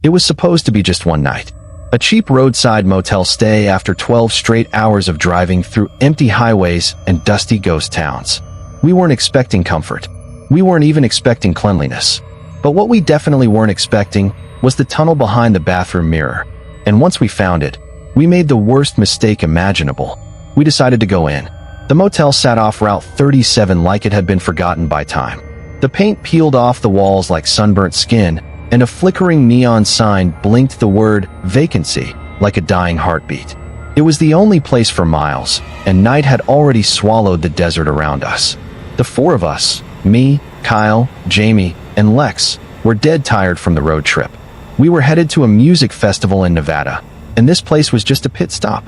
It was supposed to be just one night. A cheap roadside motel stay after 12 straight hours of driving through empty highways and dusty ghost towns. We weren't expecting comfort. We weren't even expecting cleanliness. But what we definitely weren't expecting was the tunnel behind the bathroom mirror. And once we found it, we made the worst mistake imaginable. We decided to go in. The motel sat off Route 37 like it had been forgotten by time. The paint peeled off the walls like sunburnt skin, and a flickering neon sign blinked the word vacancy like a dying heartbeat. It was the only place for miles, and night had already swallowed the desert around us. The four of us, me, Kyle, Jamie, and Lex, were dead tired from the road trip. We were headed to a music festival in Nevada, and this place was just a pit stop.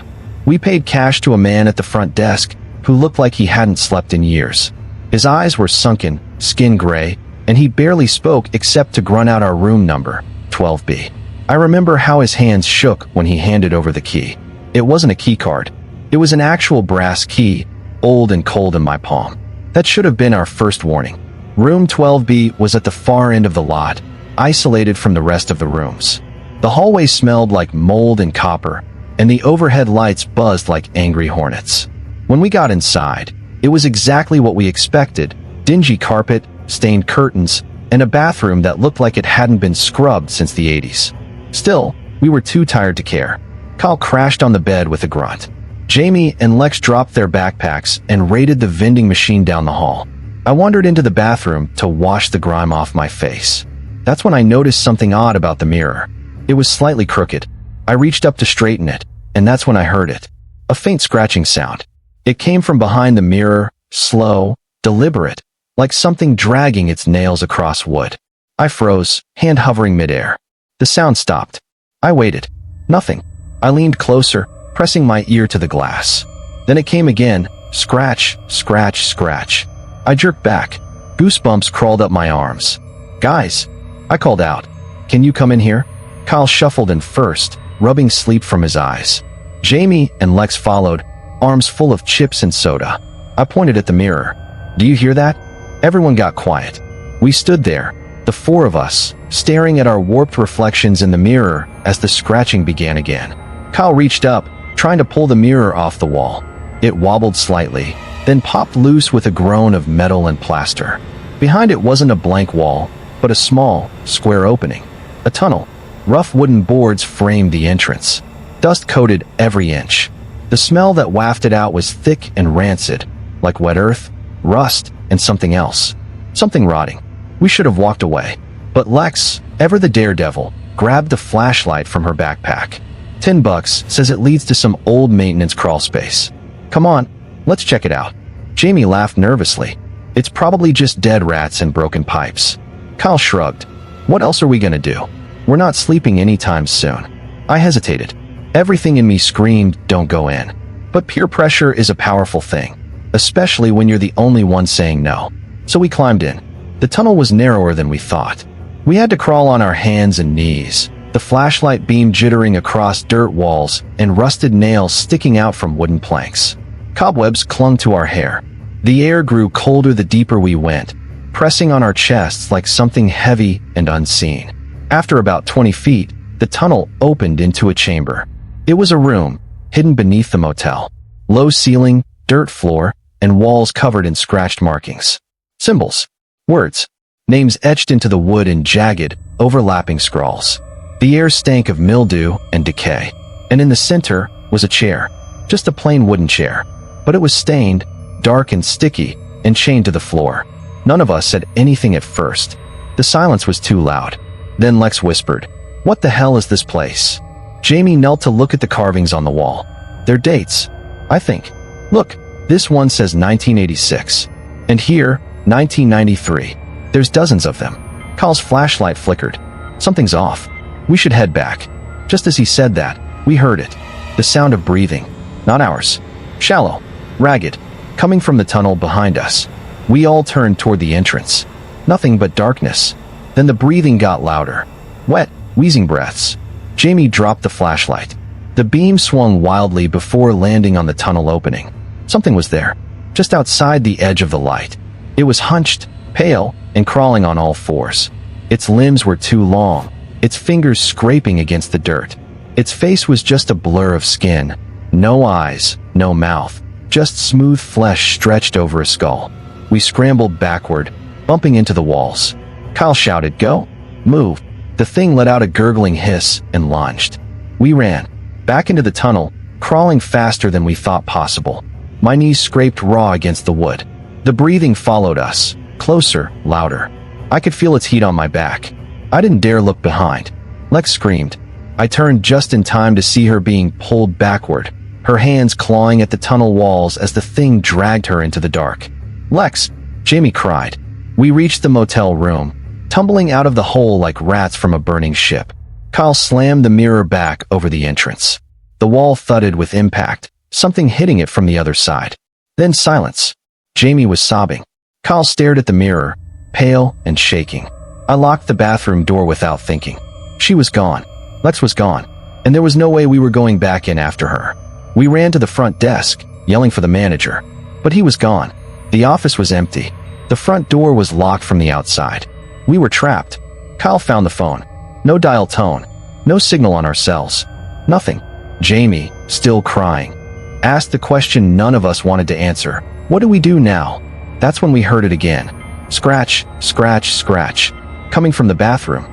We paid cash to a man at the front desk who looked like he hadn't slept in years. His eyes were sunken, skin gray, and he barely spoke except to grunt out our room number, 12B. I remember how his hands shook when he handed over the key. It wasn't a key card. It was an actual brass key, old and cold in my palm. That should have been our first warning. Room 12B was at the far end of the lot, isolated from the rest of the rooms. The hallway smelled like mold and copper, and the overhead lights buzzed like angry hornets. When we got inside, it was exactly what we expected: dingy carpet, stained curtains, and a bathroom that looked like it hadn't been scrubbed since the 80s. Still, we were too tired to care. Kyle crashed on the bed with a grunt. Jamie and Lex dropped their backpacks and raided the vending machine down the hall. I wandered into the bathroom to wash the grime off my face. That's when I noticed something odd about the mirror. It was slightly crooked. I reached up to straighten it, and that's when I heard it. A faint scratching sound. It came from behind the mirror, slow, deliberate, like something dragging its nails across wood. I froze, hand hovering midair. The sound stopped. I waited. Nothing. I leaned closer, pressing my ear to the glass. Then it came again, scratch, scratch, scratch. I jerked back. Goosebumps crawled up my arms. "Guys," I called out. "Can you come in here?" Kyle shuffled in first, rubbing sleep from his eyes. Jamie and Lex followed, arms full of chips and soda. I pointed at the mirror. "Do you hear that?" Everyone got quiet. We stood there, the four of us, staring at our warped reflections in the mirror as the scratching began again. Kyle reached up, trying to pull the mirror off the wall. It wobbled slightly, then popped loose with a groan of metal and plaster. Behind it wasn't a blank wall, but a small, square opening. A tunnel. Rough wooden boards framed the entrance. Dust coated every inch. The smell that wafted out was thick and rancid, like wet earth, rust, and something else. Something rotting. We should have walked away. But Lex, ever the daredevil, grabbed the flashlight from her backpack. $10 says it leads to some old maintenance crawl space. "Come on, let's check it out." Jamie laughed nervously. "It's probably just dead rats and broken pipes." Kyle shrugged. "What else are we gonna do? We're not sleeping anytime soon." I hesitated. Everything in me screamed, "Don't go in." But peer pressure is a powerful thing, especially when you're the only one saying no. So we climbed in. The tunnel was narrower than we thought. We had to crawl on our hands and knees, the flashlight beam jittering across dirt walls and rusted nails sticking out from wooden planks. Cobwebs clung to our hair. The air grew colder the deeper we went, pressing on our chests like something heavy and unseen. After about 20 feet, the tunnel opened into a chamber. It was a room, hidden beneath the motel. Low ceiling, dirt floor, and walls covered in scratched markings. Symbols. Words. Names etched into the wood in jagged, overlapping scrawls. The air stank of mildew and decay. And in the center was a chair. Just a plain wooden chair. But it was stained, dark and sticky, and chained to the floor. None of us said anything at first. The silence was too loud. Then Lex whispered, "What the hell is this place?" Jamie knelt to look at the carvings on the wall. They're dates, I think. Look, this one says 1986. And here, 1993. There's dozens of them. Kyle's flashlight flickered. Something's off. We should head back. Just as he said that, we heard it. The sound of breathing. Not ours. Shallow. Ragged. Coming from the tunnel behind us. We all turned toward the entrance. Nothing but darkness. Then the breathing got louder. Wet, wheezing breaths. Jamie dropped the flashlight. The beam swung wildly before landing on the tunnel opening. Something was there, just outside the edge of the light. It was hunched, pale, and crawling on all fours. Its limbs were too long, its fingers scraping against the dirt. Its face was just a blur of skin. No eyes, no mouth, just smooth flesh stretched over a skull. We scrambled backward, bumping into the walls. Kyle shouted, "Go! Move!" The thing let out a gurgling hiss and lunged. We ran, back into the tunnel, crawling faster than we thought possible. My knees scraped raw against the wood. The breathing followed us, closer, louder. I could feel its heat on my back. I didn't dare look behind. Lex screamed. I turned just in time to see her being pulled backward, her hands clawing at the tunnel walls as the thing dragged her into the dark. "Lex!" Jamie cried. We reached the motel room, tumbling out of the hole like rats from a burning ship. Kyle slammed the mirror back over the entrance. The wall thudded with impact, something hitting it from the other side. Then silence. Jamie was sobbing. Kyle stared at the mirror, pale and shaking. I locked the bathroom door without thinking. She was gone. Lex was gone, and there was no way we were going back in after her. We ran to the front desk, yelling for the manager, but he was gone. The office was empty. The front door was locked from the outside. We were trapped. Kyle found the phone. No dial tone. No signal on our cells. Nothing. Jamie, still crying, asked the question none of us wanted to answer. What do we do now? That's when we heard it again. Scratch, scratch, scratch. Coming from the bathroom.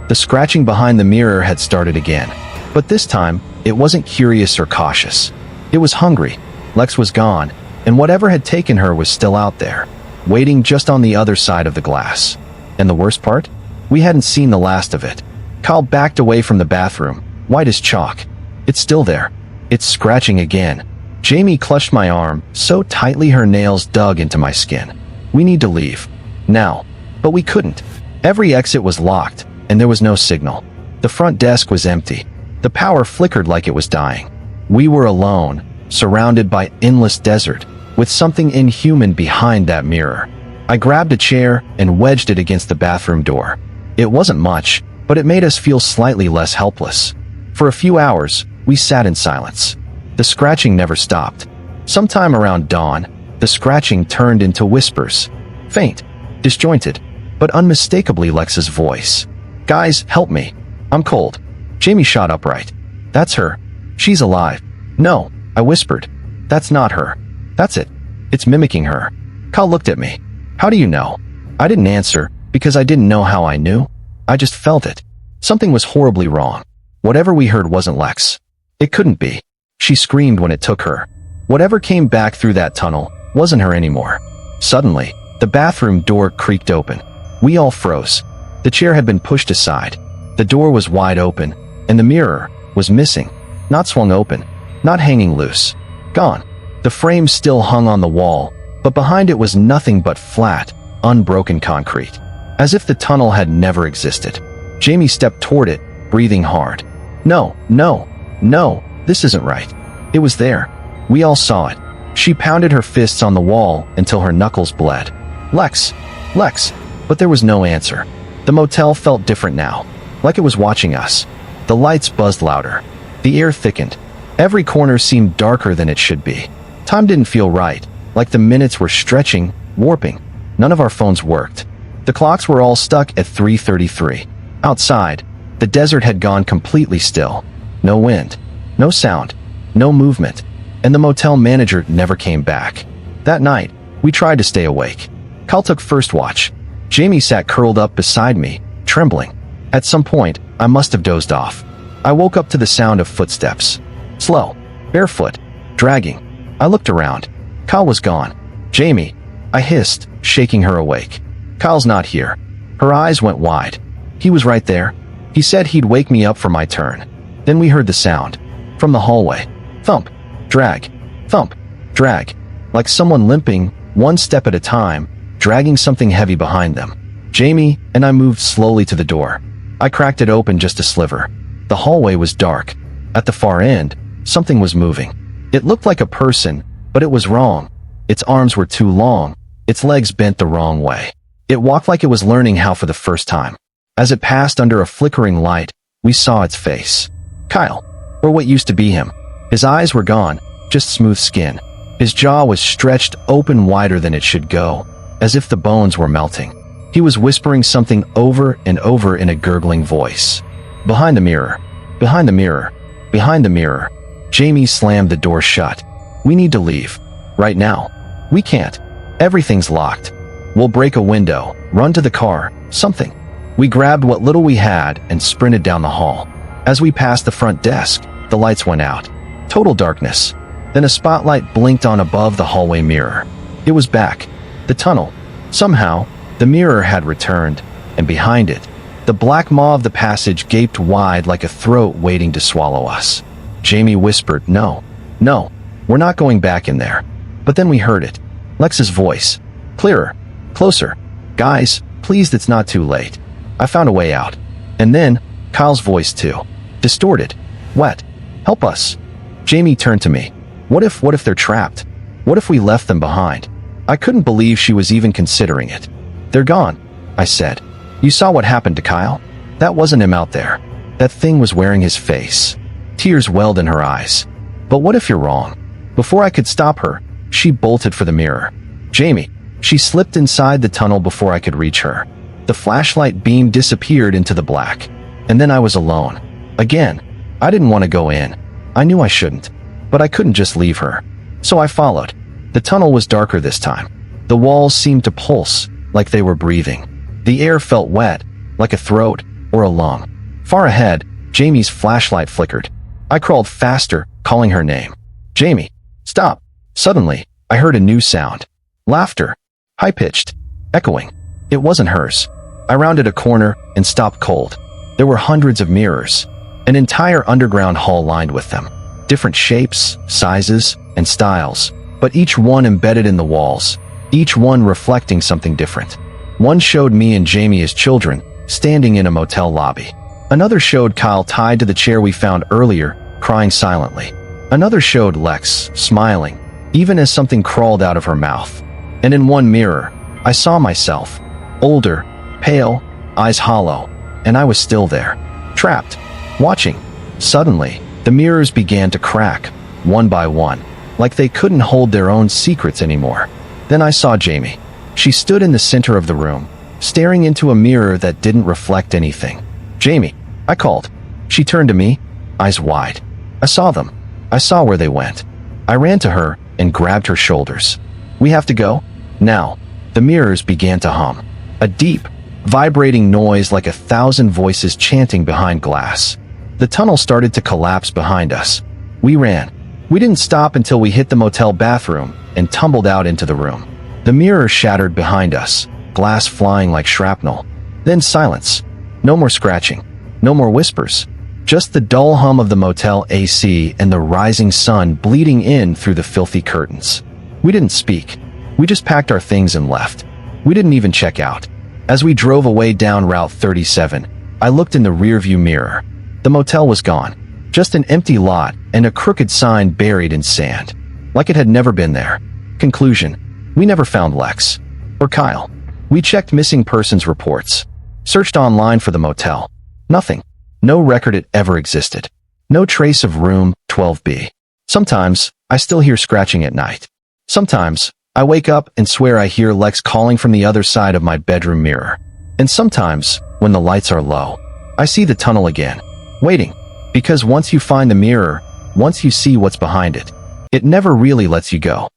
The scratching behind the mirror had started again. But this time, it wasn't curious or cautious. It was hungry. Lex was gone, and whatever had taken her was still out there, waiting just on the other side of the glass. And the worst part? We hadn't seen the last of it. Kyle backed away from the bathroom, white as chalk. It's still there. It's scratching again. Jamie clutched my arm so tightly her nails dug into my skin. We need to leave. Now. But we couldn't. Every exit was locked, and there was no signal. The front desk was empty. The power flickered like it was dying. We were alone, surrounded by endless desert, with something inhuman behind that mirror. I grabbed a chair and wedged it against the bathroom door. It wasn't much, but it made us feel slightly less helpless. For a few hours, we sat in silence. The scratching never stopped. Sometime around dawn, the scratching turned into whispers. Faint, disjointed, but unmistakably Lex's voice. "Guys, help me. I'm cold." Jamie shot upright. "That's her. She's alive." "No," I whispered. "That's not her. That's it. It's mimicking her." Kyle looked at me. "How do you know?" I didn't answer, because I didn't know how I knew. I just felt it. Something was horribly wrong. Whatever we heard wasn't Lex. It couldn't be. She screamed when it took her. Whatever came back through that tunnel wasn't her anymore. Suddenly, the bathroom door creaked open. We all froze. The chair had been pushed aside. The door was wide open, and the mirror was missing. Not swung open, not hanging loose. Gone. The frame still hung on the wall, but behind it was nothing but flat, unbroken concrete. As if the tunnel had never existed. Jamie stepped toward it, breathing hard. No, no, no, this isn't right. It was there. We all saw it. She pounded her fists on the wall until her knuckles bled. Lex, Lex, but there was no answer. The motel felt different now, like it was watching us. The lights buzzed louder. The air thickened. Every corner seemed darker than it should be. Time didn't feel right, like the minutes were stretching, warping. None of our phones worked. The clocks were all stuck at 3:33. Outside, the desert had gone completely still. No wind, no sound, no movement, and the motel manager never came back. That night, we tried to stay awake. Kyle took first watch. Jamie sat curled up beside me, trembling. At some point, I must have dozed off. I woke up to the sound of footsteps. Slow, barefoot, dragging. I looked around. Kyle was gone. "Jamie," I hissed, shaking her awake. "Kyle's not here." Her eyes went wide. "He was right there. He said he'd wake me up for my turn." Then we heard the sound. From the hallway. Thump, drag, thump, drag. Like someone limping, one step at a time, dragging something heavy behind them. Jamie and I moved slowly to the door. I cracked it open just a sliver. The hallway was dark. At the far end, something was moving. It looked like a person, but it was wrong. Its arms were too long. Its legs bent the wrong way. It walked like it was learning how for the first time. As it passed under a flickering light, we saw its face. Kyle, or what used to be him. His eyes were gone, just smooth skin. His jaw was stretched open wider than it should go, as if the bones were melting. He was whispering something over and over in a gurgling voice. Behind the mirror. Behind the mirror. Behind the mirror. Jamie slammed the door shut. We need to leave. Right now. We can't. Everything's locked. We'll break a window, run to the car, something. We grabbed what little we had and sprinted down the hall. As we passed the front desk, the lights went out. Total darkness. Then a spotlight blinked on above the hallway mirror. It was back. The tunnel. Somehow, the mirror had returned, and behind it, the black maw of the passage gaped wide like a throat waiting to swallow us. Jamie whispered, "No, no, we're not going back in there." But then we heard it. Lex's voice. Clearer. Closer. "Guys, please, it's not too late. I found a way out." And then, Kyle's voice too. Distorted. Wet. "Help us." Jamie turned to me. What if they're trapped? What if we left them behind?" I couldn't believe she was even considering it. "They're gone," I said. "You saw what happened to Kyle? That wasn't him out there. That thing was wearing his face." Tears welled in her eyes. "But what if you're wrong?" Before I could stop her, she bolted for the mirror. "Jamie." She slipped inside the tunnel before I could reach her. The flashlight beam disappeared into the black. And then I was alone. Again. I didn't want to go in. I knew I shouldn't. But I couldn't just leave her. So I followed. The tunnel was darker this time. The walls seemed to pulse, like they were breathing. The air felt wet, like a throat or a lung. Far ahead, Jamie's flashlight flickered. I crawled faster, calling her name. "Jamie, stop." Suddenly, I heard a new sound. Laughter. High-pitched. Echoing. It wasn't hers. I rounded a corner and stopped cold. There were hundreds of mirrors. An entire underground hall lined with them. Different shapes, sizes, and styles, but each one embedded in the walls, each one reflecting something different. One showed me and Jamie as children, standing in a motel lobby. Another showed Kyle tied to the chair we found earlier, crying silently. Another showed Lex, smiling, even as something crawled out of her mouth. And in one mirror, I saw myself, older, pale, eyes hollow, and I was still there, trapped, watching. Suddenly, the mirrors began to crack, one by one, like they couldn't hold their own secrets anymore. Then I saw Jamie. She stood in the center of the room, staring into a mirror that didn't reflect anything. "Jamie," I called. She turned to me, eyes wide. I saw them. I saw where they went. I ran to her and grabbed her shoulders. "We have to go? Now." The mirrors began to hum. A deep, vibrating noise like 1,000 voices chanting behind glass. The tunnel started to collapse behind us. We ran. We didn't stop until we hit the motel bathroom and tumbled out into the room. The mirror shattered behind us, glass flying like shrapnel. Then silence. No more scratching. No more whispers. Just the dull hum of the motel AC and the rising sun bleeding in through the filthy curtains. We didn't speak. We just packed our things and left. We didn't even check out. As we drove away down Route 37, I looked in the rearview mirror. The motel was gone. Just an empty lot and a crooked sign buried in sand. Like it had never been there. Conclusion. We never found Lex. Or Kyle. We checked missing persons reports. Searched online for the motel. Nothing. No record it ever existed. No trace of room 12B. Sometimes, I still hear scratching at night. Sometimes, I wake up and swear I hear Lex calling from the other side of my bedroom mirror. And sometimes, when the lights are low, I see the tunnel again, waiting. Because once you find the mirror, once you see what's behind it, it never really lets you go.